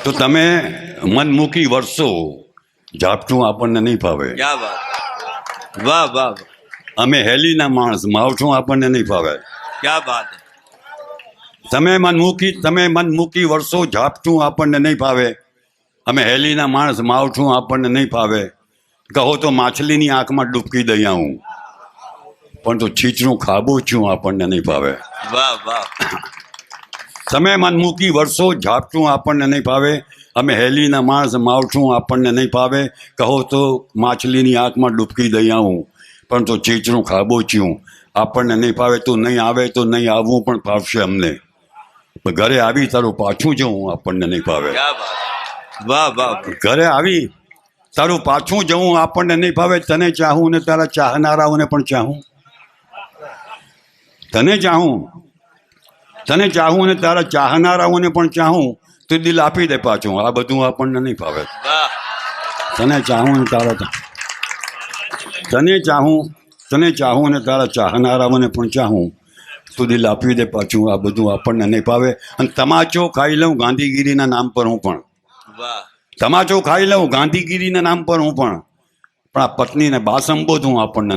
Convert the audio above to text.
તો તમે મન મૂકી વરસો ઝાપટું આપણને નહીં ફાવે. ક્યા વાત, વાહ વાહ, અમે હેલીના માણસ માવઠું આપણને નહીં ફાવે. ક્યા બાત. તમે મન મૂકી વરસો ઝાપટું આપણને નહીં ફાવે. અમે હેલીના માણસ માવઠું આપણને નહીં ફાવે. કહો તો માછલીની આંખમાં ડૂબકી દઈ આવું, પણ તો છીચરું ખાબોચ્યું આપણને નહીં ફાવે. વાહ વાહ, તમે મન મૂકી વરસો ઝાપટું આપણને નહીં ફાવે. અમે હેલીના માણસ માવઠું આપણને નહીં ફાવે. કહો તો માછલીની આંખમાં ડૂબકી દઈ આવું, પણ તો છીચરું ખાબોચ્યું આપણને નહીં ફાવે. તું નહીં આવે તો નહીં આવવું પણ ફાવશે અમને. ઘરે આવી તારું પાછું જવું આપણને નહીં ફાવે. ક્યા બાત, વાહ વાહ, ઘરે આવી તારું પાછું જવું આપણને નહીં ફાવે. તને ચાહું ને તારા ચાહનારાઓને પણ ચાહું. તને ચાહું ને તારા ચાહનારાઓને પણ ચાહું. તું દિલ આપી દે પાછું. આ બધું આપણને નહીં ફાવે. વાહ, તને ચાહું ને તારા ચાહનારાઓને પણ ચાહું. તું દિલ આપી દે પાછું. આ બધું આપણને નહીં ફાવે. અને તમાચો ખાઈ લઉં ગાંધીગીરીના નામ પર હું પણ. વાહ, તમાચો ખાઈ લઉં ગાંધીગીરીના નામ પર હું પણ આ પત્નીને બા સંબોધું આપણને